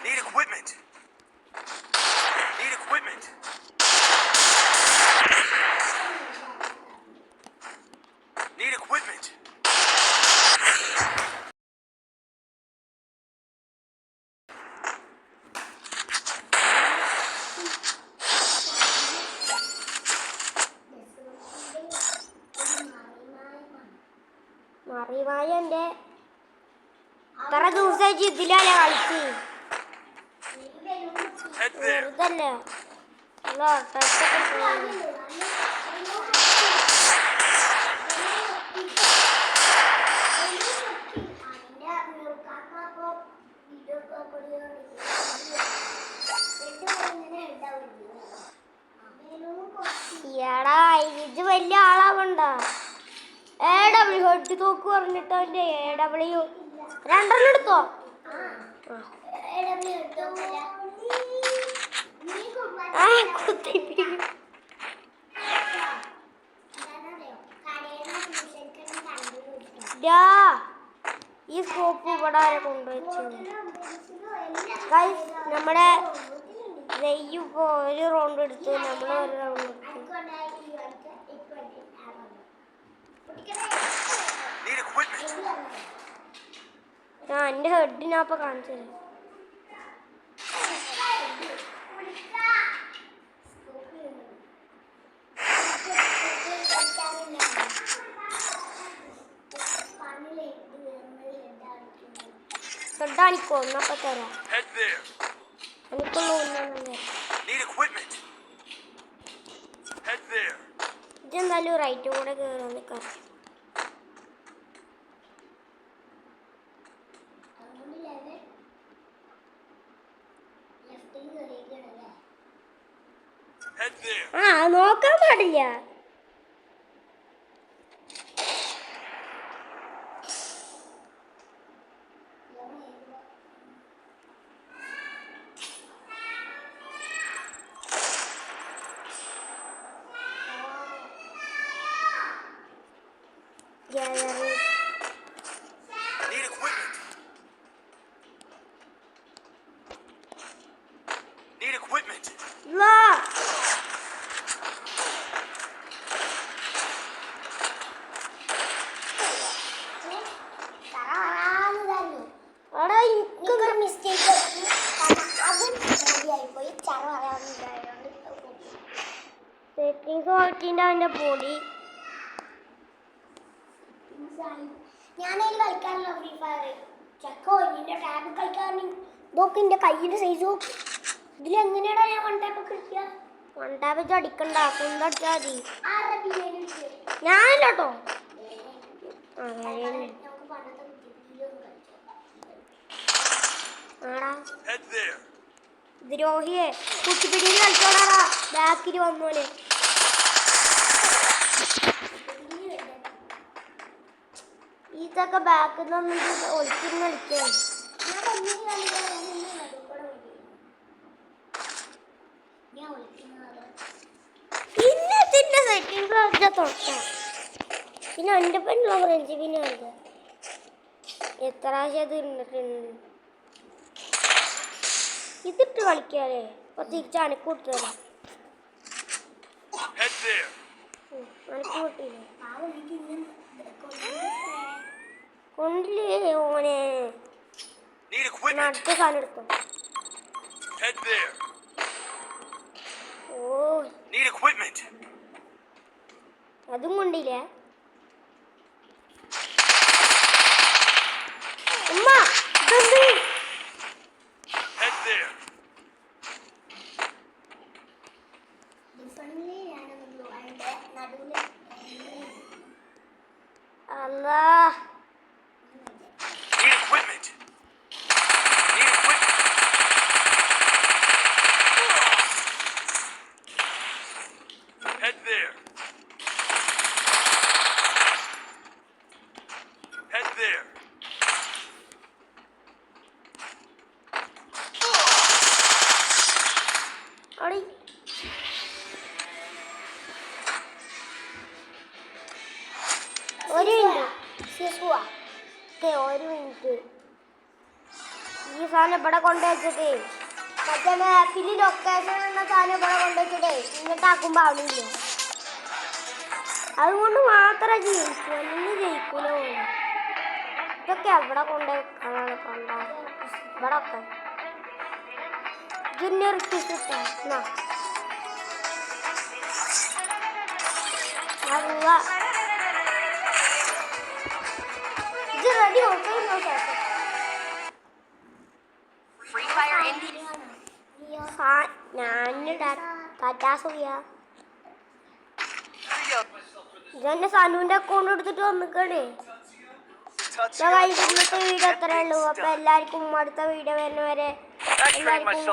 Need equipment. Need equipment. Need equipment. മറിവായന്റെ ഇത്ര ദിവസം ഇതിലല്ലേ കളിച്ച് വെറുതല്ലേ എടാ ഇത് വലിയ ആളാവണ്ട AW ഹെഡ് തോക്ക് പറഞ്ഞിട്ട് അവന്റെ AW രണ്ടെണ്ണം എടുത്തോ ഈ സ്കോപ്പ് ഇവിടെ വരെ കൊണ്ടുവച്ചു നമ്മുടെ ഒരു റൗണ്ട് എടുത്തു നമ്മൾ ഒരു റൗണ്ട് എടുത്തു എന്റെ ഹെഡിനപ്പൊ കാണിച്ചത് ഹെഡാണിക്കോ എന്നപ്പോ തരാം ഇതെന്തായാലും റൈറ്റും കൂടെ കയറാൻ നിൽക്കാം നോക്കാൻ പാടില്ല അവന്റെ പൊടി ഞാനതിൽ കളിക്കാനുള്ള ഫ്രീ ഫയർ ചെക്കോ നിന്റെ ടാബ് കളിക്കാൻ നോക്ക് എന്റെ കയ്യിന്റെ സൈസ് ഇതിലെങ്ങനെയാടാ ഞാൻ വൺ ടാപ്പ് കിട്ടിയ വൺ ടാപ്പ് വെച്ച് അടിക്കണ്ട കൊണ്ടടിച്ചാ മതി ഞാനല്ലോ ആടാ ദ്രോഹിയെ കുട്ടിപ്പിടിയിൽ കളിച്ചോടാ ബാക്കിൽ വന്നോലെ ഇതൊക്കെ ബാക്കിൽ നിന്ന് ഒളിച്ചിരുന്ന് കളിക്കാൻ പിന്നെ സെറ്റിംഗ് തൊട്ട പിന്നെ എൻ്റെ പെണ്ണുള്ള ഫ്രണ്ട്സ് പിന്നെ ഉണ്ട് എത്ര ആശയത് ഇതിട്ട് കളിക്കാല്ലേ അപ്പൊ തിരിച്ച് അനക്ക് കൊടുത്തരാം അനക്ക് കിട്ടിയില്ലേ കൊണ്ടില്ലേ ഓനെ അടുത്ത സാധനം എടുത്തോ ഓ അതും കൊണ്ടില്ലേ ഉമ്മ Allah. Need equipment. Need equipment. Head there. Head there. Ari. ഒരു മിനിറ്റ് ഒരു മിനിറ്റ്. ഈ സാധനം ഇവിടെ കൊണ്ടുവച്ചിട്ടേ മറ്റേ മാപ്പിൽ ലൊക്കേഷൻ എന്ന സാധനം ഇവിടെ കൊണ്ടുവച്ചിട്ടേ ഇങ്ങോട്ടാക്കുമ്പോൾ ആവണില്ല. അതുകൊണ്ട് മാത്രമേ ജയിക്കൂ, അല്ലെങ്കിൽ ജയിക്കൂല. ഇതൊക്കെ എവിടെ കൊണ്ടുവെക്കാനാണ് കൊണ്ട ഇവിടെ ഒക്കെ ജൂനിയർ കിട്ടാ ഇത് റെഡി ഇതെന്നെ സനുവിന്റെ അക്കൗണ്ട് എടുത്തിട്ട് വന്നിക്കണേ. ഇന്നത്തെ വീഡിയോ അത്രേ ഉള്ളൂ. അപ്പൊ എല്ലാവർക്കും അടുത്ത വീഡിയോ വരുന്നവരെ എല്ലാവർക്കും